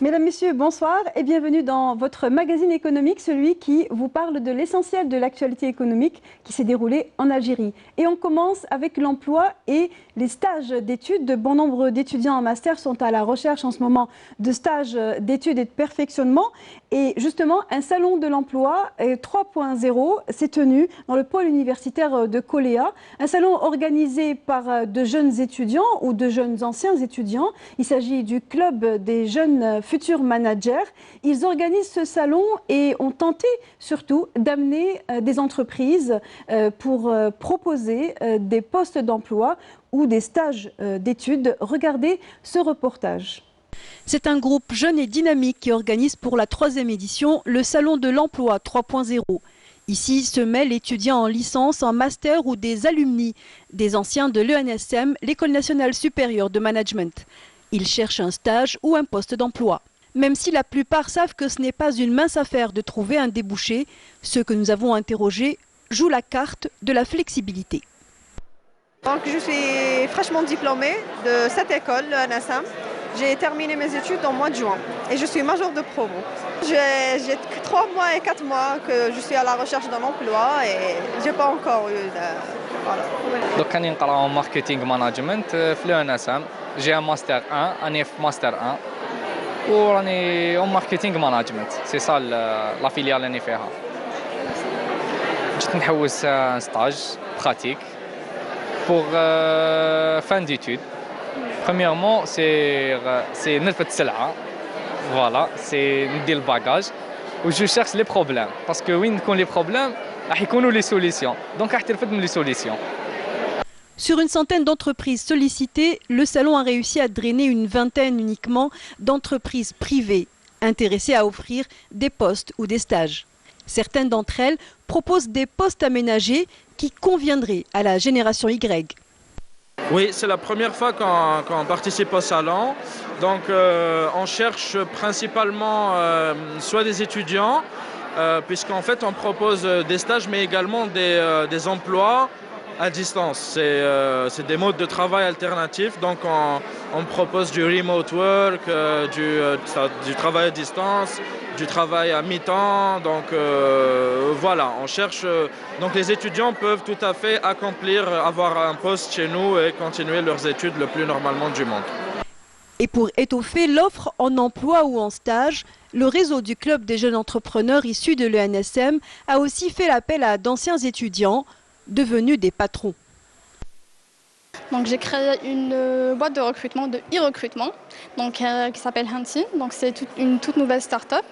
Mesdames, Messieurs, bonsoir et bienvenue dans votre magazine économique, celui qui vous parle de l'essentiel de l'actualité économique qui s'est déroulée en Algérie. Et on commence avec l'emploi et les stages d'études. De bon nombre d'étudiants en master sont à la recherche en ce moment de stages d'études et de perfectionnement. Et justement, un salon de l'emploi 3.0 s'est tenu dans le pôle universitaire de Koléa. Un salon organisé par de jeunes étudiants ou de jeunes anciens étudiants. Il s'agit du club des jeunes futurs managers. Ils organisent ce salon et ont tenté surtout d'amener des entreprises pour proposer des postes d'emploi ou des stages d'études. Regardez ce reportage. C'est un groupe jeune et dynamique qui organise pour la 3e édition le Salon de l'Emploi 3.0. Ici se mêlent étudiants en licence, en master ou des alumni, des anciens de l'ENSM, l'École nationale supérieure de management. Ils cherchent un stage ou un poste d'emploi. Même si la plupart savent que ce n'est pas une mince affaire de trouver un débouché, ceux que nous avons interrogés jouent la carte de la flexibilité. Donc, je suis fraîchement diplômée de cette école, l'ENSM. J'ai terminé mes études en mois de juin et je suis majeure de promo. J'ai 3 mois et 4 mois que je suis à la recherche d'un emploi et je n'ai pas encore eu de... Voilà. Donc, je suis en marketing management à l'ENSM. J'ai un master 1, un master 1 et en marketing management. C'est ça la filière que je fais. Je suis un stage pratique pour fin d'études. Premièrement, c'est نرفد السلعة. Voilà, c'est ندير الباجاج و je cherche les problèmes parce que وين يكون les problèmes راح يكونوا les solutions. Donc راح ترفد من les solutions. Sur une centaine d'entreprises sollicitées, le salon a réussi à drainer une vingtaine uniquement d'entreprises privées intéressées à offrir des postes ou des stages. Certaines d'entre elles proposent des postes aménagés qui conviendraient à la génération Y. Oui, c'est la première fois qu'on participe au salon. Donc on cherche principalement soit des étudiants, puisqu'en fait on propose des stages mais également des emplois à distance. C'est des modes de travail alternatifs. Donc on propose du remote work, du travail à distance, du travail à mi-temps. Donc voilà, on cherche. Donc les étudiants peuvent tout à fait avoir un poste chez nous et continuer leurs études le plus normalement du monde. Et pour étoffer l'offre en emploi ou en stage, le réseau du club des jeunes entrepreneurs issus de l'ENSM a aussi fait l'appel à d'anciens étudiants devenus des patrons. Donc j'ai créé une boîte de recrutement, de e-recrutement, qui s'appelle Hunting. Donc c'est une toute nouvelle start-up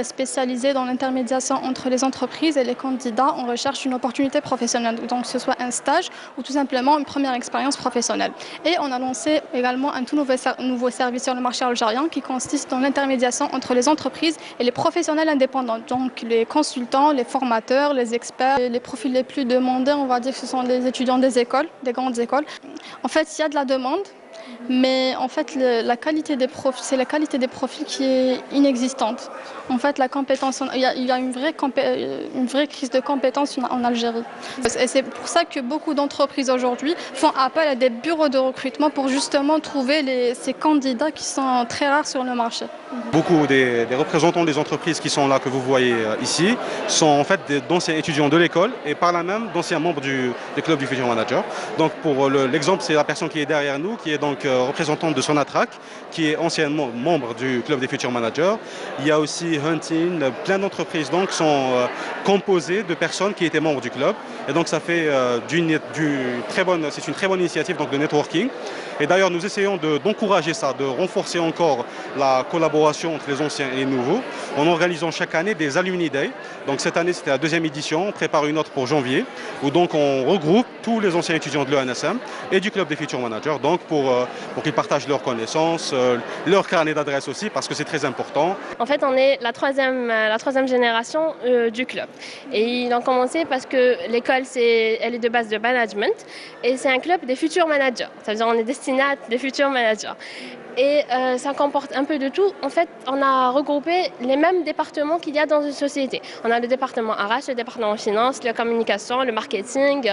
spécialisée dans l'intermédiation entre les entreprises et les candidats en recherche d'une opportunité professionnelle. Donc que ce soit un stage ou tout simplement une première expérience professionnelle. Et on a lancé également un tout nouveau service sur le marché algérien qui consiste dans l'intermédiation entre les entreprises et les professionnels indépendants. Donc les consultants, les formateurs, les experts, les profils les plus demandés, on va dire que ce sont les étudiants des écoles, des grandes écoles. En fait, il y a de la demande, mais en fait, la qualité des profils, c'est la qualité des profils qui est inexistante. En fait, la compétence, il y a une vraie crise de compétences en Algérie. Et c'est pour ça que beaucoup d'entreprises aujourd'hui font appel à des bureaux de recrutement pour justement trouver ces candidats qui sont très rares sur le marché. Beaucoup des représentants des entreprises qui sont là, que vous voyez ici, sont en fait d'anciens étudiants de l'école et par là même d'anciens membres du club du futur manager. Donc pour l'exemple, c'est la personne qui est derrière nous, qui est donc représentante de Sonatrach, qui est anciennement membre du club des futurs managers. Il y a aussi Hunting, plein d'entreprises donc sont composées de personnes qui étaient membres du club. Et donc ça fait c'est une très bonne initiative donc, de networking. Et d'ailleurs, nous essayons d'encourager ça, de renforcer encore la collaboration entre les anciens et les nouveaux en organisant chaque année des Alumni Day. Donc cette année, c'était la 2e édition, on prépare une autre pour janvier, où donc on regroupe tous les anciens étudiants de l'ENSM et du Club des futurs managers, donc pour qu'ils partagent leurs connaissances, leur carnet d'adresse aussi, parce que c'est très important. En fait, on est la troisième génération du club. Et ils ont commencé parce que l'école, elle est de base de management, et c'est un club des futurs managers. Ça veut dire qu'on est destiné à des futurs managers. et ça comporte un peu de tout. En fait, on a regroupé les mêmes départements qu'il y a dans une société. On a le département RH, le département finance, la communication, le marketing.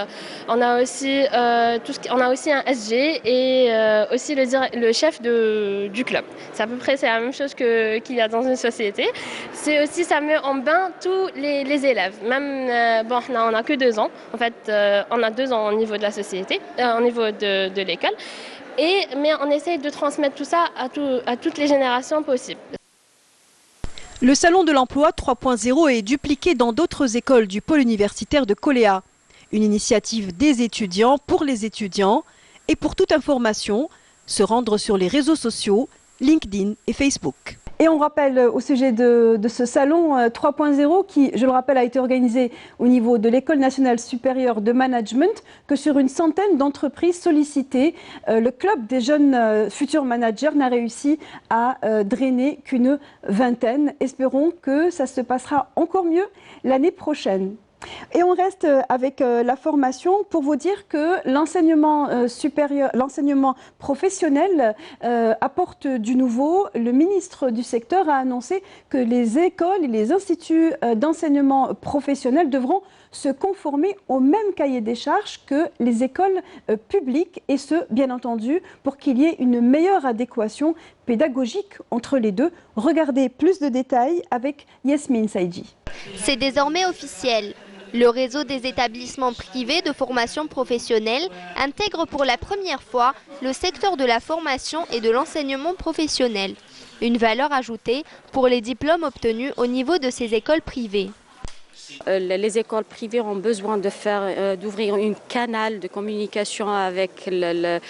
On a aussi, on a aussi un SG et aussi le chef du club. C'est à peu près la même chose qu'il y a dans une société. C'est aussi, ça met en bain tous les élèves. Même, bon, on n'a que 2 ans. En fait, on a 2 ans au niveau de la société, au niveau de l'école. Mais on essaye de transmettre tout ça à toutes les générations possibles. Le Salon de l'Emploi 3.0 est dupliqué dans d'autres écoles du pôle universitaire de Koléa. Une initiative des étudiants pour les étudiants. Et pour toute information, se rendre sur les réseaux sociaux, LinkedIn et Facebook. Et on rappelle au sujet de ce salon 3.0 qui, je le rappelle, a été organisé au niveau de l'École nationale supérieure de management, que sur une centaine d'entreprises sollicitées, le club des jeunes futurs managers n'a réussi à drainer qu'une vingtaine. Espérons que ça se passera encore mieux l'année prochaine. Et on reste avec la formation pour vous dire que l'enseignement supérieur, l'enseignement professionnel apporte du nouveau. Le ministre du secteur a annoncé que les écoles et les instituts d'enseignement professionnel devront se conformer au même cahier des charges que les écoles publiques, et ce, bien entendu, pour qu'il y ait une meilleure adéquation pédagogique entre les deux. Regardez plus de détails avec Yasmine Saïdji. C'est désormais officiel. Le réseau des établissements privés de formation professionnelle intègre pour la première fois le secteur de la formation et de l'enseignement professionnel. Une valeur ajoutée pour les diplômes obtenus au niveau de ces écoles privées. Les écoles privées ont besoin d'ouvrir un canal de communication avec la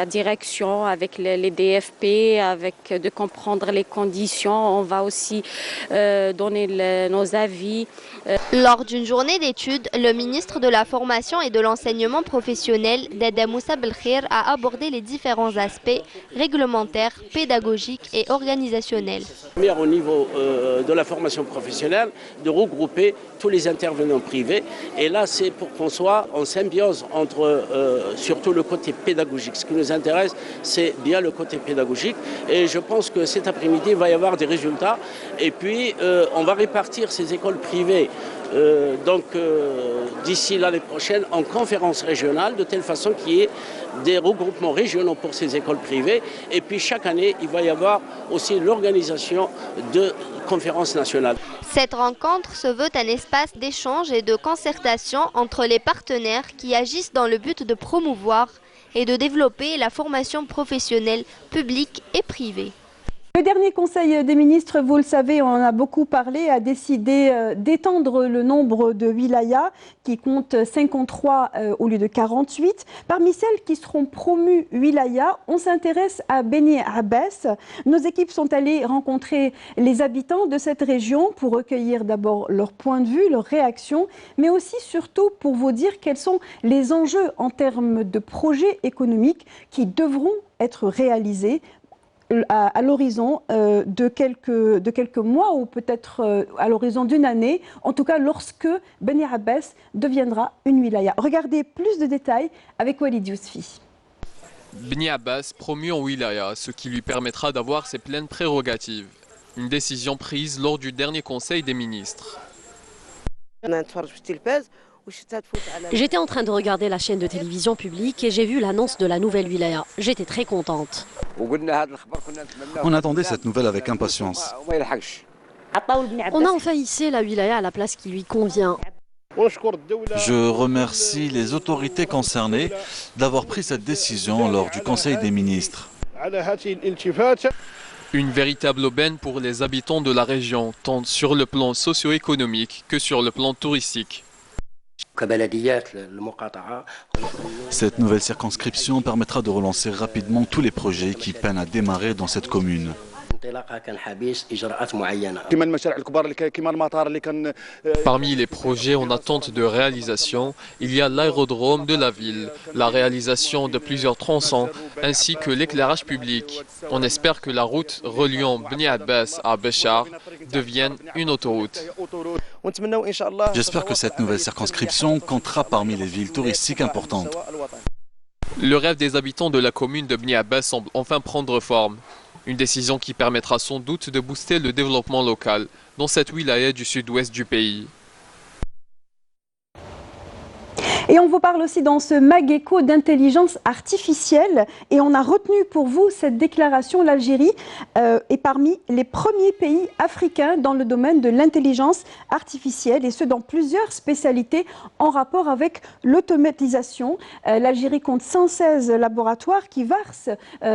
direction, avec les DFP, de comprendre les conditions. On va aussi donner nos avis. Lors d'une journée d'études, le ministre de la Formation et de l'Enseignement professionnel, Dada Moussa Belkhir, a abordé les différents aspects réglementaires, pédagogiques et organisationnels. Au niveau de la formation professionnelle, de regrouper tous les intervenants privés. Et là, c'est pour qu'on soit en symbiose entre surtout le côté pédagogique. Ce qui nous intéresse, c'est bien le côté pédagogique. Et je pense que cet après-midi, il va y avoir des résultats. Et puis, on va répartir ces écoles privées d'ici l'année prochaine en conférences régionales, de telle façon qu'il y ait des regroupements régionaux pour ces écoles privées. Et puis chaque année, il va y avoir aussi l'organisation de conférences nationales. Cette rencontre se veut un espace d'échange et de concertation entre les partenaires qui agissent dans le but de promouvoir et de développer la formation professionnelle publique et privée. Le dernier Conseil des ministres, vous le savez, on en a beaucoup parlé, a décidé d'étendre le nombre de wilayas qui comptent 53 au lieu de 48. Parmi celles qui seront promues wilayas, on s'intéresse à Beni Abbas. Nos équipes sont allées rencontrer les habitants de cette région pour recueillir d'abord leur point de vue, leurs réactions, mais aussi surtout pour vous dire quels sont les enjeux en termes de projets économiques qui devront être réalisés à l'horizon de quelques mois ou peut-être à l'horizon d'une année, en tout cas lorsque Beni Abbas deviendra une wilaya. Regardez plus de détails avec Walid Yousfi. Beni Abbas promu en wilaya, ce qui lui permettra d'avoir ses pleines prérogatives. Une décision prise lors du dernier Conseil des ministres. J'étais en train de regarder la chaîne de télévision publique et j'ai vu l'annonce de la nouvelle wilaya. J'étais très contente. On attendait cette nouvelle avec impatience. On a enfin hissé la wilaya à la place qui lui convient. Je remercie les autorités concernées d'avoir pris cette décision lors du Conseil des ministres. Une véritable aubaine pour les habitants de la région, tant sur le plan socio-économique que sur le plan touristique. Cette nouvelle circonscription permettra de relancer rapidement tous les projets qui peinent à démarrer dans cette commune. Parmi les projets en attente de réalisation, il y a l'aérodrome de la ville, la réalisation de plusieurs tronçons ainsi que l'éclairage public. On espère que la route reliant Beni Abbas à Béchar devienne une autoroute. J'espère que cette nouvelle circonscription comptera parmi les villes touristiques importantes. Le rêve des habitants de la commune de Bni Abbas semble enfin prendre forme. Une décision qui permettra sans doute de booster le développement local dans cette wilaya du sud-ouest du pays. Et on vous parle aussi dans ce MagEco d'intelligence artificielle. Et on a retenu pour vous cette déclaration. L'Algérie est parmi les premiers pays africains dans le domaine de l'intelligence artificielle, et ce dans plusieurs spécialités en rapport avec l'automatisation. L'Algérie compte 116 laboratoires qui versent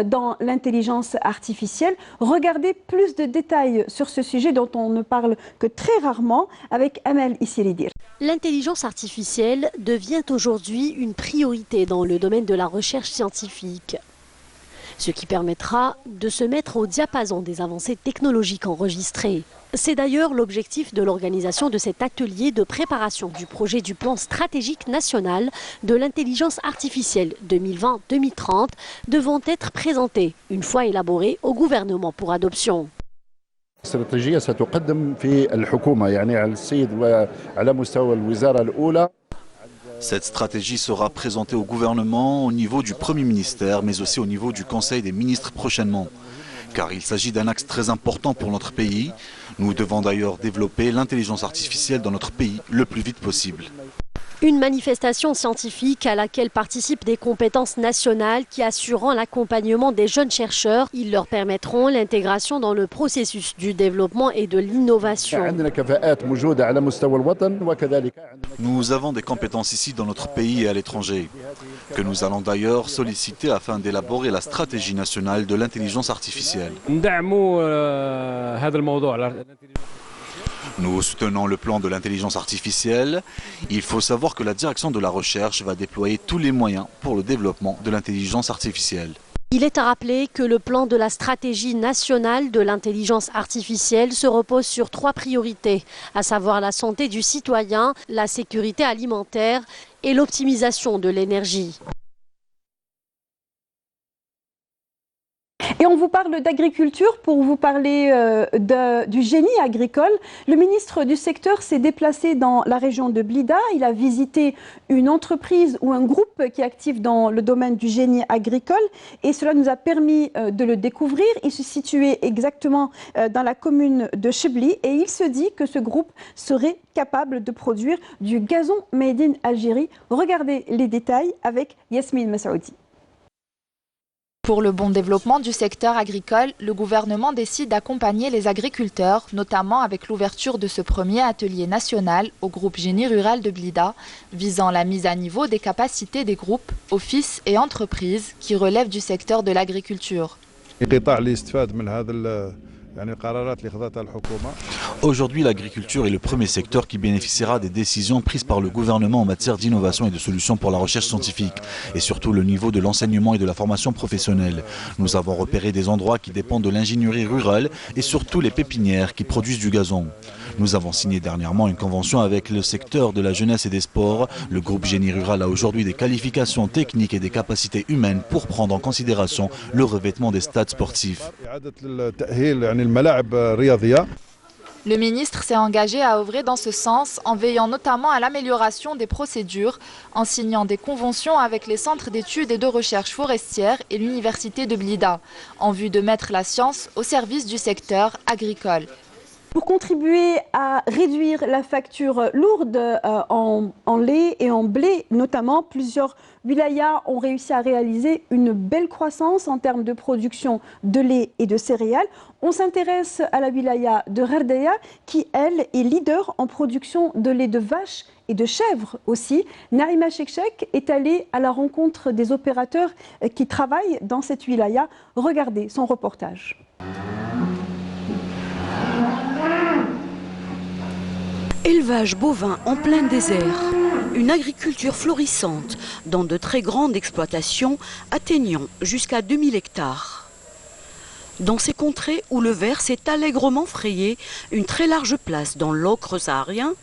dans l'intelligence artificielle. Regardez plus de détails sur ce sujet dont on ne parle que très rarement avec Amel Issiridir. L'intelligence artificielle devient aujourd'hui une priorité dans le domaine de la recherche scientifique, ce qui permettra de se mettre au diapason des avancées technologiques enregistrées. C'est d'ailleurs l'objectif de l'organisation de cet atelier de préparation du projet du plan stratégique national de l'intelligence artificielle 2020-2030 devant être présenté, une fois élaboré, au gouvernement pour adoption. استراتيجية ستقدم في الحكومة يعني على السيد وعلى مستوى الوزارة الأولى. Cette stratégie sera présentée au gouvernement au niveau du Premier ministère, mais aussi au niveau du Conseil des ministres prochainement. Car il s'agit d'un axe très important pour notre pays. Nous devons d'ailleurs développer l'intelligence artificielle dans notre pays le plus vite possible. Une manifestation scientifique à laquelle participent des compétences nationales qui assureront l'accompagnement des jeunes chercheurs. Ils leur permettront l'intégration dans le processus du développement et de l'innovation. Nous avons des compétences ici dans notre pays et à l'étranger, que nous allons d'ailleurs solliciter afin d'élaborer la stratégie nationale de l'intelligence artificielle. Nous soutenons le plan de l'intelligence artificielle. Il faut savoir que la direction de la recherche va déployer tous les moyens pour le développement de l'intelligence artificielle. Il est à rappeler que le plan de la stratégie nationale de l'intelligence artificielle se repose sur 3 priorités, à savoir la santé du citoyen, la sécurité alimentaire et l'optimisation de l'énergie. Et on vous parle d'agriculture pour vous parler du génie agricole. Le ministre du secteur s'est déplacé dans la région de Blida. Il a visité une entreprise ou un groupe qui est actif dans le domaine du génie agricole, et cela nous a permis de le découvrir. Il se situait exactement dans la commune de Chebli, et il se dit que ce groupe serait capable de produire du gazon made in Algérie. Regardez les détails avec Yasmine Massaoudi. Pour le bon développement du secteur agricole, le gouvernement décide d'accompagner les agriculteurs, notamment avec l'ouverture de ce premier atelier national au groupe Génie Rural de Blida, visant la mise à niveau des capacités des groupes, offices et entreprises qui relèvent du secteur de l'agriculture. Aujourd'hui, l'agriculture est le premier secteur qui bénéficiera des décisions prises par le gouvernement en matière d'innovation et de solutions pour la recherche scientifique, et surtout le niveau de l'enseignement et de la formation professionnelle. Nous avons repéré des endroits qui dépendent de l'ingénierie rurale et surtout les pépinières qui produisent du gazon. Nous avons signé dernièrement une convention avec le secteur de la jeunesse et des sports. Le groupe Génie Rural a aujourd'hui des qualifications techniques et des capacités humaines pour prendre en considération le revêtement des stades sportifs. Le ministre s'est engagé à œuvrer dans ce sens en veillant notamment à l'amélioration des procédures, en signant des conventions avec les centres d'études et de recherche forestières et l'université de Blida, en vue de mettre la science au service du secteur agricole. Pour contribuer à réduire la facture lourde en lait et en blé, notamment, plusieurs wilayas ont réussi à réaliser une belle croissance en termes de production de lait et de céréales. On s'intéresse à la wilaya de Gherdaya qui, elle, est leader en production de lait de vache et de chèvre aussi. Naïma Chekchek est allée à la rencontre des opérateurs qui travaillent dans cette wilaya. Regardez son reportage. Élevage bovin en plein désert, une agriculture florissante dans de très grandes exploitations atteignant jusqu'à 2000 hectares. Dans ces contrées où le verre s'est allègrement frayé une très large place dans l'ocre saharien,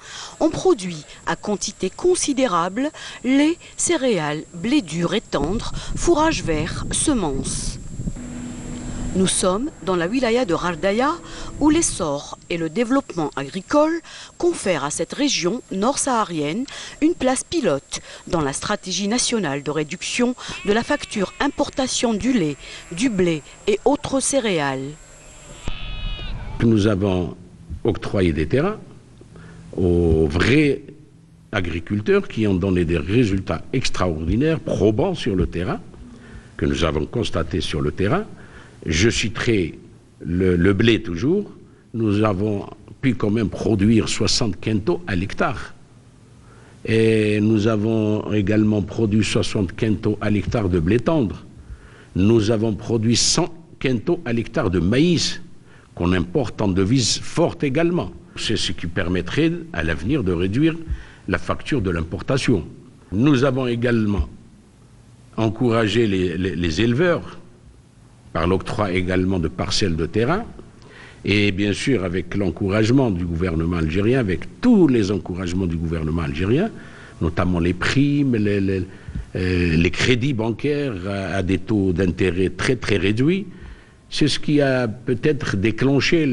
on produit à quantité considérable lait, céréales, blé dur et tendre, fourrage vert, semences. Nous sommes dans la wilaya de Ghardaya où l'essor et le développement agricole confèrent à cette région nord-saharienne une place pilote dans la stratégie nationale de réduction de la facture importation du lait, du blé et autres céréales. Nous avons octroyé des terrains aux vrais agriculteurs qui ont donné des résultats extraordinaires, probants sur le terrain, que nous avons constatés sur le terrain. Je citerai le blé toujours. Nous avons pu quand même produire 60 quintaux à l'hectare. Et nous avons également produit 60 quintaux à l'hectare de blé tendre. Nous avons produit 100 quintaux à l'hectare de maïs, qu'on importe en devise forte également. C'est ce qui permettrait à l'avenir de réduire la facture de l'importation. Nous avons également encouragé les éleveurs par l'octroi également de parcelles de terrain, et bien sûr avec l'encouragement du gouvernement algérien, avec tous les encouragements du gouvernement algérien, notamment les primes, les crédits bancaires à des taux d'intérêt très très réduits. C'est ce qui a peut-être déclenché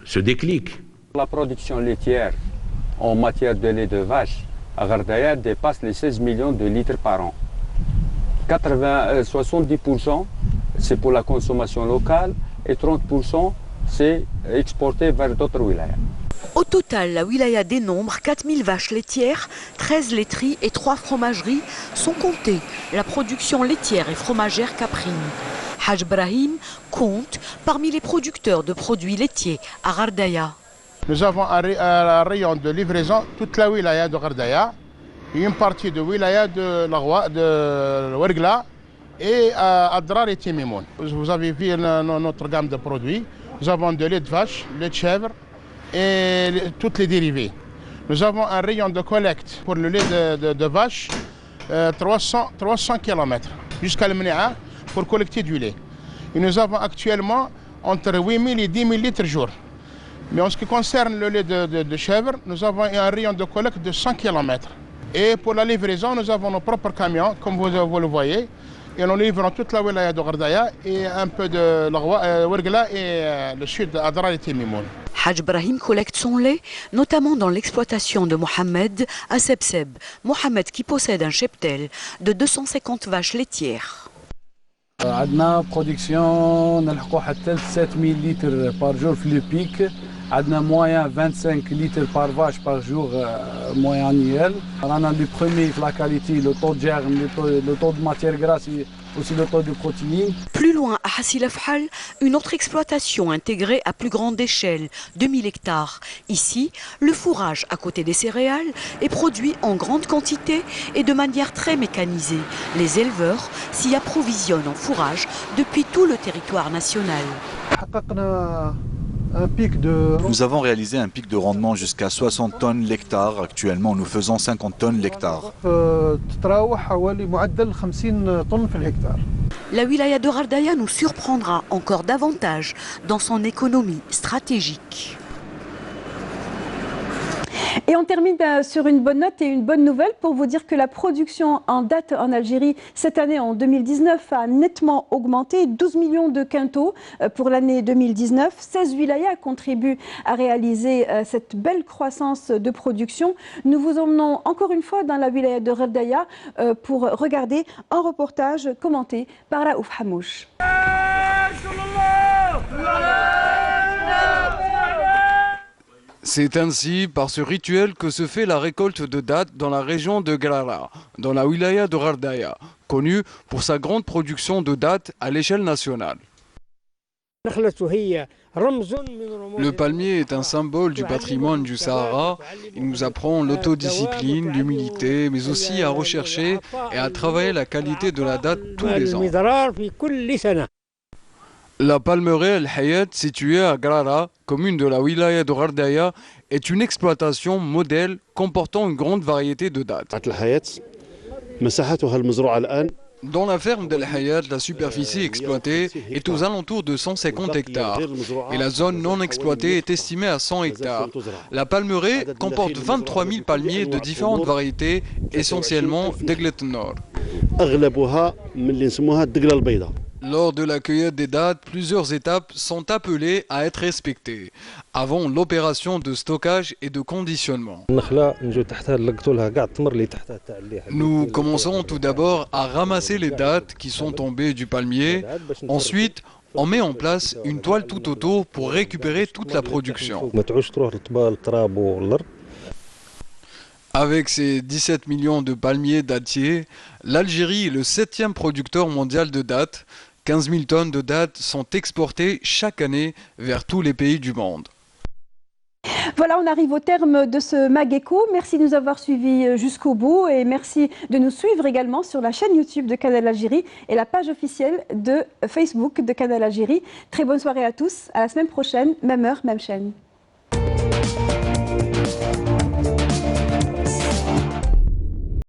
ce déclic. La production laitière en matière de lait de vache à Ghardaya dépasse les 16 millions de litres par an. 70% c'est pour la consommation locale et 30% c'est exporté vers d'autres wilayas. Au total, la wilaya dénombre 4000 vaches laitières, 13 laiteries et 3 fromageries, sans compter la production laitière et fromagère caprine. Haj Brahim compte parmi les producteurs de produits laitiers à Ghardaya. Nous avons un rayon de livraison toute la wilaya de Ghardaya, une partie de wilaya de Ouergla et Adrar et Timimoun. Vous avez vu notre gamme de produits. Nous avons de lait de vache, lait de chèvre et toutes les dérivés. Nous avons un rayon de collecte pour le lait de vache, 300 km jusqu'à l'Mnéa pour collecter du lait. Et nous avons actuellement entre 8000 et 10 000 litres jour. Mais en ce qui concerne le lait de chèvre, nous avons un rayon de collecte de 100 km. Et pour la livraison, nous avons nos propres camions, comme vous le voyez. Et nous livrons toute la wilaya de Ghardaya et un peu de Ouergla et le sud d'Adrar et Timimoun. Haj Brahim collecte son lait, notamment dans l'exploitation de Mohamed à Sebseb. Mohamed qui possède un cheptel de 250 vaches laitières. عندنا برودكسيون نلحقوا حتى 7000 لتر بار جور في لو بيك عندنا موين 25 لتر بار فاش بار جور موين انيال رانا لو بروميي في لا كاليتي لو طو دو جيرم لو طو دو ماتيير غراس aussi le taux de protéines. Plus loin, à Hassil Afhal, une autre exploitation intégrée à plus grande échelle, 2000 hectares. Ici, le fourrage à côté des céréales est produit en grande quantité et de manière très mécanisée. Les éleveurs s'y approvisionnent en fourrage depuis tout le territoire national. Nous avons réalisé un pic de rendement jusqu'à 60 tonnes l'hectare. Actuellement, nous faisons 50 tonnes l'hectare. La wilaya de Ghardaya nous surprendra encore davantage dans son économie stratégique. Et on termine sur une bonne note et une bonne nouvelle pour vous dire que la production en date en Algérie cette année en 2019 a nettement augmenté, 12 millions de quintaux pour l'année 2019. 16 wilayas contribuent à réaliser cette belle croissance de production. Nous vous emmenons encore une fois dans la wilaya de Ghardaya pour regarder un reportage commenté par Raouf Hamouche. C'est ainsi, par ce rituel, que se fait la récolte de dattes dans la région de Grara, dans la wilaya de Ghardaya, connue pour sa grande production de dattes à l'échelle nationale. Le palmier est un symbole du patrimoine du Sahara. Il nous apprend l'autodiscipline, l'humilité, mais aussi à rechercher et à travailler la qualité de la date tous les ans. La palmeraie El Hayat, située à Grara, commune de la wilaya de Ghardaya, est une exploitation modèle comportant une grande variété de dattes. Dans la ferme d'El Hayat, la superficie exploitée est aux alentours de 150 hectares et la zone non exploitée est estimée à 100 hectares. La palmeraie comporte 23 000 palmiers de différentes variétés, essentiellement d'Eglet Nord. Lors de la cueillette des dattes, plusieurs étapes sont appelées à être respectées avant l'opération de stockage et de conditionnement. Nous commençons tout d'abord à ramasser les dattes qui sont tombées du palmier. Ensuite, on met en place une toile tout autour pour récupérer toute la production. Avec ses 17 millions de palmiers dattiers, l'Algérie est le 7e producteur mondial de dattes. 15 000 tonnes de dattes sont exportées chaque année vers tous les pays du monde. Voilà, on arrive au terme de ce MagEco. Merci de nous avoir suivis jusqu'au bout et merci de nous suivre également sur la chaîne YouTube de Canal Algérie et la page officielle de Facebook de Canal Algérie. Très bonne soirée à tous, à la semaine prochaine, même heure, même chaîne.